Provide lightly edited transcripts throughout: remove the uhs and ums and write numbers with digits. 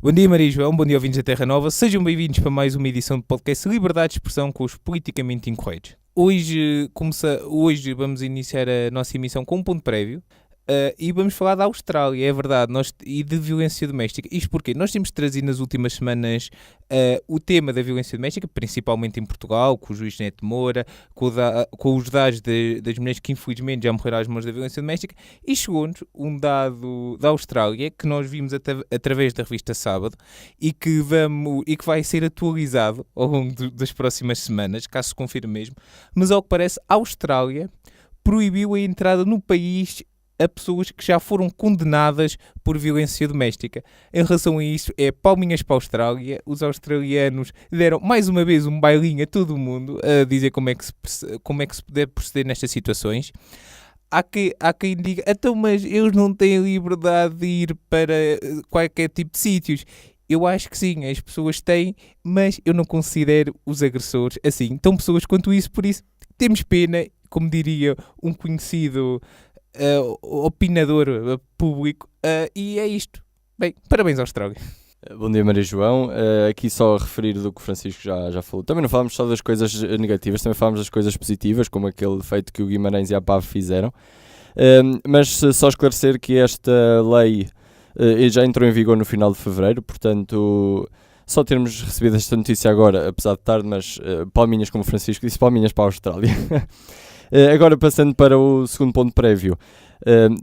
Bom dia, Maria João, bom dia, ouvintes da Terra Nova. Sejam bem-vindos para mais uma edição do podcast Liberdade de Expressão com os politicamente incorretos. Hoje vamos iniciar a nossa emissão com um ponto prévio e vamos falar da Austrália, é verdade, e de violência doméstica. Isto porque nós temos trazido nas últimas semanas o tema da violência doméstica, principalmente em Portugal, com o juiz Neto Moura, com os dados das mulheres que infelizmente já morreram às mãos da violência doméstica, e chegou-nos um dado da Austrália que nós vimos através da revista Sábado e que vai ser atualizado ao longo das próximas semanas, caso se confirme mesmo, mas ao que parece a Austrália proibiu a entrada no país a pessoas que já foram condenadas por violência doméstica. Em relação a isso, palminhas para a Austrália. Os australianos deram mais uma vez um bailinho a todo o mundo a dizer como é que se deve proceder nestas situações. Há quem diga, então, mas eles não têm liberdade de ir para qualquer tipo de sítios. Eu acho que sim, as pessoas têm, mas eu não considero os agressores assim tão pessoas quanto isso. Por isso, temos pena, como diria um conhecido opinador público, e é isto. Bem, parabéns à Austrália. Bom dia, Maria João. Aqui só a referir do que o Francisco já falou. Também não falamos só das coisas negativas, também falamos das coisas positivas, como aquele feito que o Guimarães e a PAV fizeram. Mas só esclarecer que esta lei já entrou em vigor no final de fevereiro, portanto, só termos recebido esta notícia agora, apesar de tarde, mas palminhas, como o Francisco disse, palminhas para a Austrália. Agora passando para o segundo ponto prévio,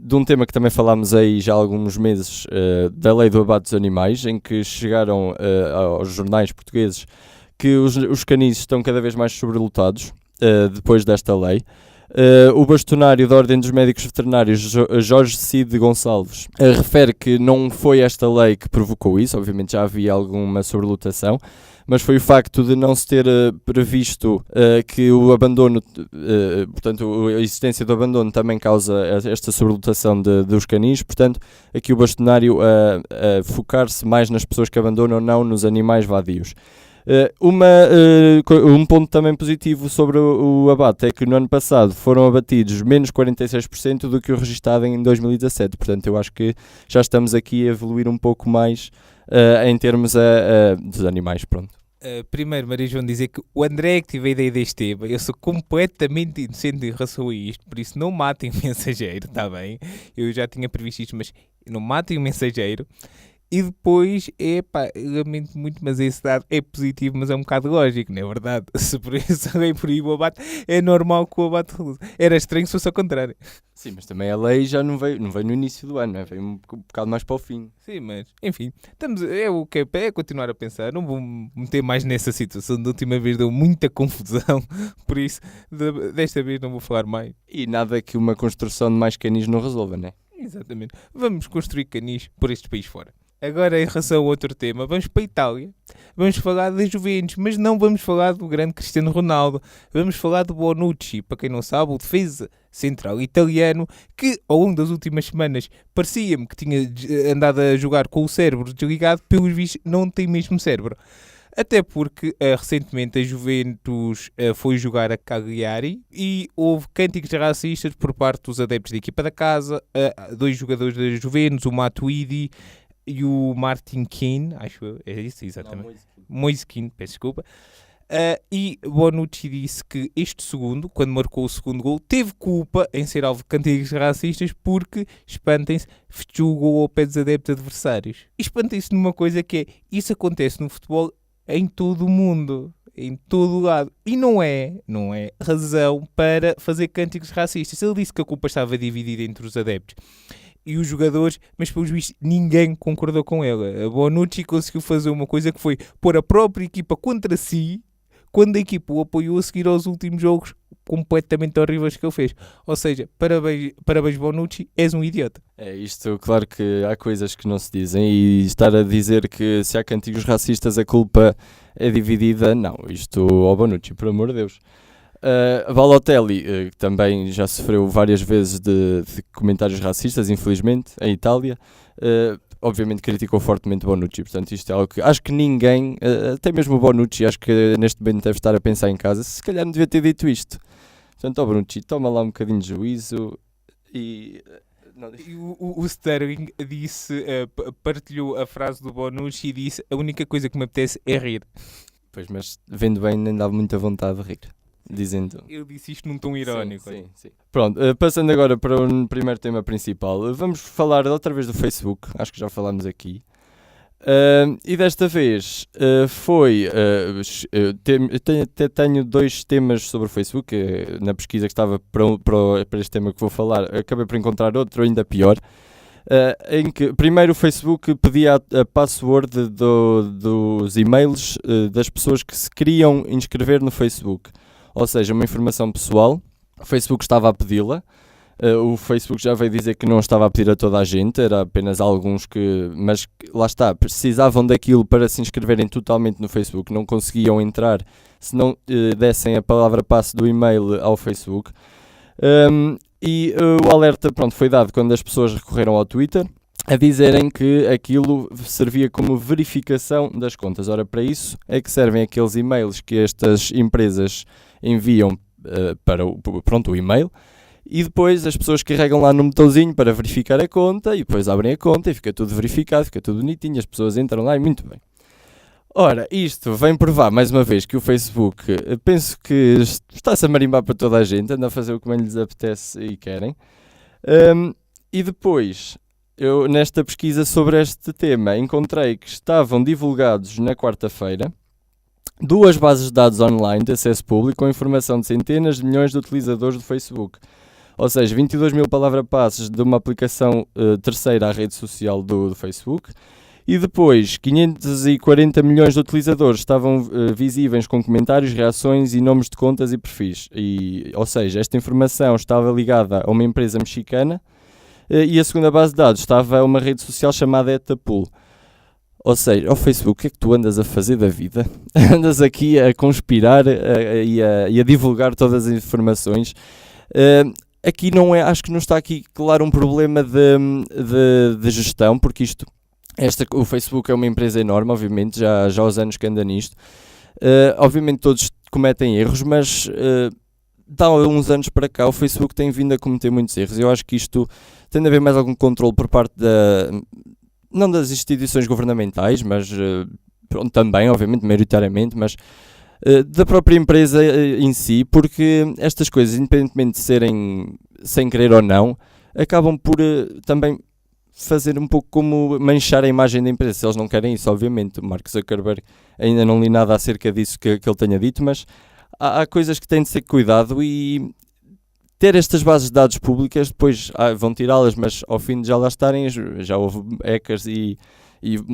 de um tema que também falámos aí já há alguns meses, da lei do abate dos animais, em que chegaram aos jornais portugueses que os canis estão cada vez mais sobrelotados depois desta lei. O bastonário da Ordem dos Médicos Veterinários, Jorge Cid Gonçalves, refere que não foi esta lei que provocou isso, obviamente já havia alguma sobrelotação, mas foi o facto de não se ter previsto que o abandono, portanto a existência do abandono também causa esta sobrelotação dos canis, portanto aqui o bastonário a focar-se mais nas pessoas que abandonam, não nos animais vadios. Um ponto também positivo sobre o abate é que no ano passado foram abatidos menos 46% do que o registado em 2017, portanto eu acho que já estamos aqui a evoluir um pouco mais em termos dos animais, pronto. Primeiro, Maria João, dizer que o André é que tive a ideia deste tema. Eu sou completamente inocente em relação a isto, por isso não matem o mensageiro, está bem? Eu já tinha previsto isto, mas não matem o mensageiro. E depois, lamento muito, mas esse dado é positivo, mas é um bocado lógico, não é verdade? Se por isso alguém proíbe o abate, é normal que o abate reduza. Era estranho se fosse ao contrário. Sim, mas também a lei já não veio no início do ano, não é? Veio um bocado mais para o fim. Sim, mas, enfim, é continuar a pensar, não vou meter mais nessa situação, da última vez deu muita confusão, por isso, desta vez não vou falar mais. E nada que uma construção de mais canis não resolva, não é? Exatamente. Vamos construir canis por estes países fora. Agora, em relação a outro tema, vamos para a Itália. Vamos falar da Juventus, mas não vamos falar do grande Cristiano Ronaldo. Vamos falar do Bonucci, para quem não sabe, o defesa central italiano, que ao longo das últimas semanas parecia-me que tinha andado a jogar com o cérebro desligado, pelos vistos não tem mesmo cérebro. Até porque recentemente a Juventus foi jogar a Cagliari e houve cânticos racistas por parte dos adeptos da equipa da casa, dois jogadores da Juventus, o Matuidi e o Martin Keane, acho eu, é isso, exatamente. Moise Keane, peço desculpa. E Bonucci disse que este segundo, quando marcou o segundo gol, teve culpa em ser alvo de cânticos racistas porque, espantem-se, festejou o gol ao pé dos adeptos adversários. E espantem-se numa coisa que é, isso acontece no futebol em todo o mundo, em todo o lado. E não é razão para fazer cânticos racistas. Ele disse que a culpa estava dividida entre os adeptos e os jogadores, mas pelos vistos ninguém concordou com ele. A Bonucci conseguiu fazer uma coisa que foi pôr a própria equipa contra si, quando a equipa o apoiou a seguir aos últimos jogos completamente horríveis que ele fez. Ou seja, parabéns Bonucci, és um idiota. É isto, claro que há coisas que não se dizem, e estar a dizer que se há cânticos racistas a culpa é dividida, não, isto ao Bonucci, por amor de Deus. Balotelli, que também já sofreu várias vezes de comentários racistas, infelizmente, em Itália, obviamente criticou fortemente Bonucci, portanto isto é algo que acho que ninguém, até mesmo o Bonucci, acho que neste momento deve estar a pensar em casa, se calhar não devia ter dito isto. Portanto, Bonucci, toma lá um bocadinho de juízo e Não, E o Sterling disse, partilhou a frase do Bonucci e disse: a única coisa que me apetece é rir. pois, mas vendo bem, nem dá muita vontade de rir. Dizendo. Eu disse isto num tom irónico. Sim, sim. Pronto, passando agora para o primeiro tema principal, vamos falar outra vez do Facebook, acho que já falámos aqui. E desta vez tenho dois temas sobre o Facebook. Na pesquisa que estava para este tema que vou falar, acabei por encontrar outro ainda pior, em que primeiro o Facebook pedia a password dos e-mails das pessoas que se queriam inscrever no Facebook, ou seja, uma informação pessoal. O Facebook estava a pedi-la. O Facebook já veio dizer que não estava a pedir a toda a gente, era apenas alguns mas lá está, precisavam daquilo para se inscreverem totalmente no Facebook, não conseguiam entrar se não dessem a palavra passe do e-mail ao Facebook. E o alerta, pronto, foi dado quando as pessoas recorreram ao Twitter a dizerem que aquilo servia como verificação das contas. Ora, para isso é que servem aqueles e-mails que estas empresas enviam para o e-mail. E depois as pessoas carregam lá no botãozinho para verificar a conta e depois abrem a conta e fica tudo verificado, fica tudo bonitinho, as pessoas entram lá e muito bem. Ora, isto vem provar mais uma vez que o Facebook, penso que está-se a marimbar para toda a gente, anda a fazer o que bem lhes apetece e querem. E depois, eu nesta pesquisa sobre este tema encontrei que estavam divulgados na quarta-feira 2 bases de dados online de acesso público com informação de centenas de milhões de utilizadores do Facebook. Ou seja, 22 mil palavra-passes de uma aplicação terceira à rede social do Facebook. E depois, 540 milhões de utilizadores estavam visíveis com comentários, reações e nomes de contas e perfis. Ou seja, esta informação estava ligada a uma empresa mexicana e a segunda base de dados estava a uma rede social chamada Etapool. Ou seja, ao Facebook, o que é que tu andas a fazer da vida? Andas aqui a conspirar e a divulgar todas as informações. Aqui não é, acho que não está aqui, claro, um problema de gestão, porque o Facebook é uma empresa enorme, obviamente, já há os anos que anda nisto. Obviamente todos cometem erros, mas há uns anos para cá o Facebook tem vindo a cometer muitos erros. Eu acho que isto tem de haver mais algum controle por parte não das instituições governamentais, mas também, obviamente, maioritariamente, mas da própria empresa em si, porque estas coisas, independentemente de serem sem querer ou não, acabam por também fazer um pouco como manchar a imagem da empresa. Se eles não querem isso, obviamente, o Mark Zuckerberg, ainda não li nada acerca disso que ele tenha dito, mas há coisas que têm de ser cuidado e ter estas bases de dados públicas, depois vão tirá-las, mas ao fim de já lá estarem, já houve hackers e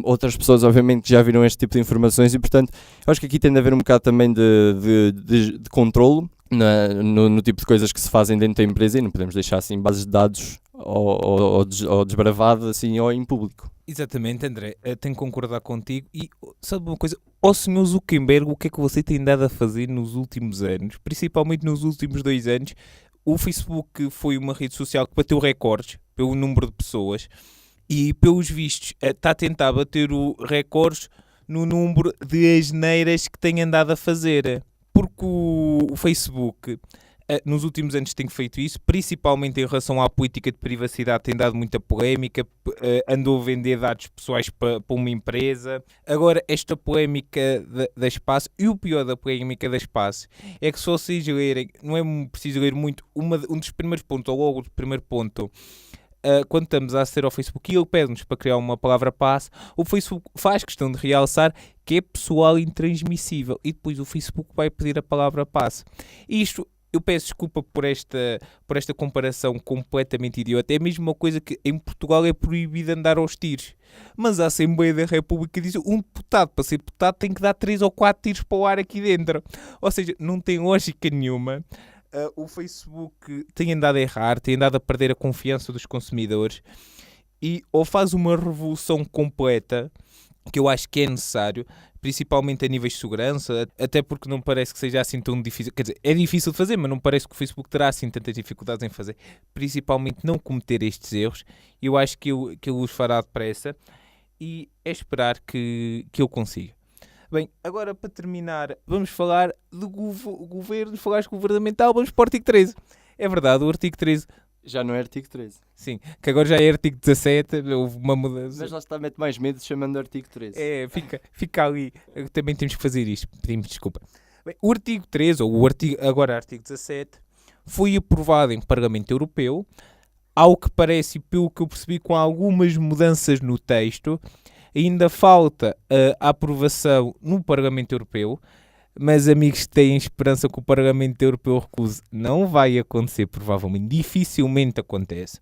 outras pessoas, obviamente, que já viram este tipo de informações e, portanto, eu acho que aqui tem de haver um bocado também de controlo no tipo de coisas que se fazem dentro da empresa e não podemos deixar assim bases de dados ou desbravado assim ou em público. Exatamente, André, tenho que concordar contigo. E sabe uma coisa, ó Sr. Zuckerberg, o que é que você tem dado a fazer nos últimos anos, principalmente nos últimos 2 anos? O Facebook foi uma rede social que bateu recordes pelo número de pessoas e, pelos vistos, está a tentar bater o recordes no número de asneiras que tem andado a fazer. Porque o Facebook, nos últimos anos, tem feito isso, principalmente em relação à política de privacidade, tem dado muita polémica, andou a vender dados pessoais para uma empresa. Agora, esta polémica da Espaço, e o pior da polémica da Espaço, é que se vocês lerem, não é preciso ler muito, um dos primeiros pontos, ou logo o primeiro ponto, quando estamos a aceder ao Facebook e ele pede-nos para criar uma palavra-passe, o Facebook faz questão de realçar que é pessoal intransmissível e depois o Facebook vai pedir a palavra-passe. Isto, eu peço desculpa por esta comparação completamente idiota. É a mesma coisa que em Portugal é proibido andar aos tiros. Mas a Assembleia da República diz que um deputado, para ser deputado, tem que dar 3 ou 4 tiros para o ar aqui dentro. Ou seja, não tem lógica nenhuma. O Facebook tem andado a errar, tem andado a perder a confiança dos consumidores e ou faz uma revolução completa, que eu acho que é necessário, principalmente a níveis de segurança, até porque não parece que seja assim tão difícil. Quer dizer, é difícil de fazer, mas não parece que o Facebook terá assim tantas dificuldades em fazer. Principalmente não cometer estes erros. Eu acho que ele os fará depressa e é esperar que ele consiga. Bem, agora para terminar, vamos falar do governo, falar governamental, vamos para o artigo 13. É verdade, o artigo 13 Já não é artigo 13. Sim, que agora já é artigo 17, houve uma mudança. Mas lá está, mete mais medo chamando artigo 13. É, fica ali. Também temos que fazer isto, pedimos desculpa. Bem, o artigo 13, ou agora artigo 17, foi aprovado em Parlamento Europeu, ao que parece, e pelo que eu percebi, com algumas mudanças no texto. Ainda falta a aprovação no Parlamento Europeu, mas amigos, têm esperança que o Parlamento Europeu recuse. Não vai acontecer, provavelmente, dificilmente acontece.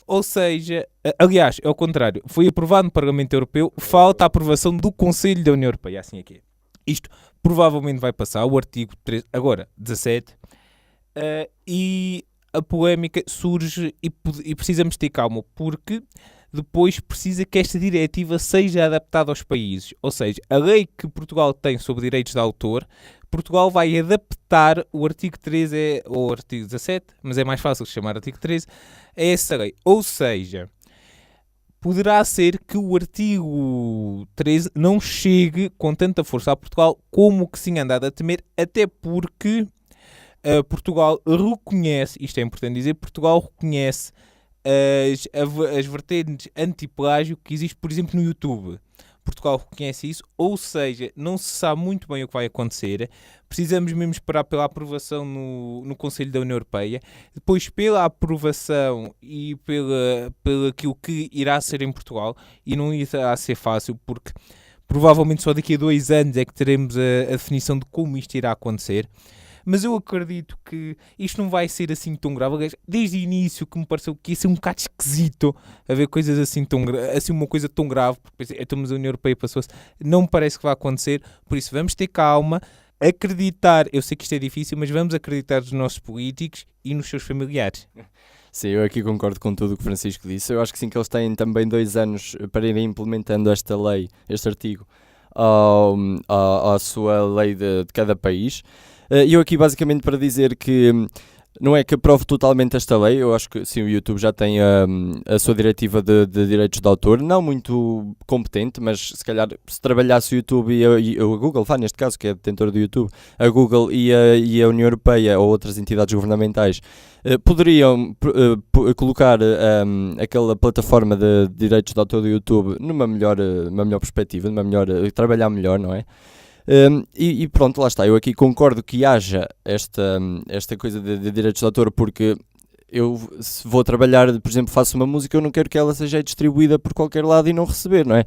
Ou seja, aliás, é o contrário, foi aprovado no Parlamento Europeu, falta a aprovação do Conselho da União Europeia, assim é que é. Isto provavelmente vai passar, o artigo 3, agora 17, e a polémica surge e precisamos ter calma, porque depois precisa que esta diretiva seja adaptada aos países. Ou seja, a lei que Portugal tem sobre direitos de autor, Portugal vai adaptar o artigo 13 ou artigo 17, mas é mais fácil chamar artigo 13, a essa lei. Ou seja, poderá ser que o artigo 13 não chegue com tanta força a Portugal como o que se anda a temer, até porque Portugal reconhece, isto é importante dizer, Portugal reconhece as vertentes anti-plágio que existe, por exemplo, no YouTube. Portugal reconhece isso, ou seja, não se sabe muito bem o que vai acontecer. Precisamos mesmo esperar pela aprovação no Conselho da União Europeia, depois pela aprovação e pelo aquilo que irá ser em Portugal, e não irá ser fácil, porque provavelmente só daqui a 2 anos é que teremos a definição de como isto irá acontecer. Mas eu acredito que isto não vai ser assim tão grave. Desde o início que me pareceu que ia ser um bocado esquisito haver coisas assim assim uma coisa tão grave, porque estamos a União Europeia passou-se, não me parece que vai acontecer, por isso vamos ter calma, acreditar, eu sei que isto é difícil, mas vamos acreditar nos nossos políticos e nos seus familiares. Sim, eu aqui concordo com tudo o que o Francisco disse. Eu acho que sim, que eles têm também 2 anos para irem implementando esta lei, este artigo, à sua lei de cada país. E eu aqui basicamente para dizer que não é que aprovo totalmente esta lei, eu acho que sim, o YouTube já tem a sua diretiva de direitos de autor, não muito competente, mas se calhar se trabalhasse o YouTube e a Google, neste caso, que é detentora do YouTube, a Google e a União Europeia ou outras entidades governamentais, poderiam colocar aquela plataforma de direitos de autor do YouTube numa melhor perspectiva, trabalhar melhor, não é? E pronto, lá está, eu aqui concordo que haja esta coisa de direitos de autor, porque eu, se vou trabalhar, por exemplo, faço uma música, eu não quero que ela seja distribuída por qualquer lado e não receber, não é?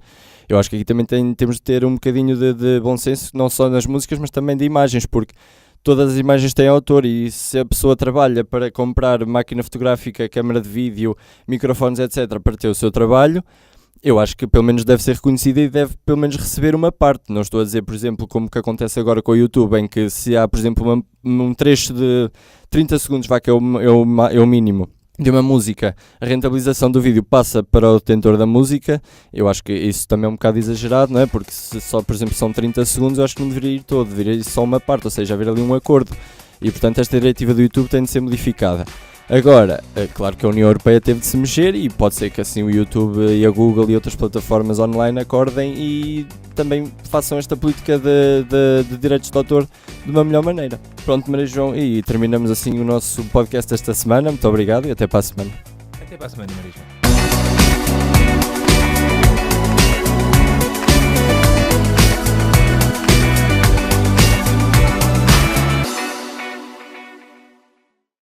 Eu acho que aqui também temos de ter um bocadinho de bom senso, não só nas músicas, mas também de imagens, porque todas as imagens têm autor, e se a pessoa trabalha para comprar máquina fotográfica, câmara de vídeo, microfones, etc., para ter o seu trabalho, eu acho que pelo menos deve ser reconhecida e deve pelo menos receber uma parte. Não estou a dizer, por exemplo, como que acontece agora com o YouTube, em que se há, por exemplo, um trecho de 30 segundos, que é o mínimo de uma música, a rentabilização do vídeo passa para o detentor da música. Eu acho que isso também é um bocado exagerado, não é? Porque se só, por exemplo, são 30 segundos, eu acho que não deveria ir todo, deveria ir só uma parte, ou seja, haver ali um acordo. E, portanto, esta diretiva do YouTube tem de ser modificada. Agora, é claro que a União Europeia teve de se mexer, e pode ser que assim o YouTube e a Google e outras plataformas online acordem e também façam esta política de direitos de autor de uma melhor maneira. Pronto, Maria João, e terminamos assim o nosso podcast esta semana. Muito obrigado e até para a semana. Até para a semana, Maria João.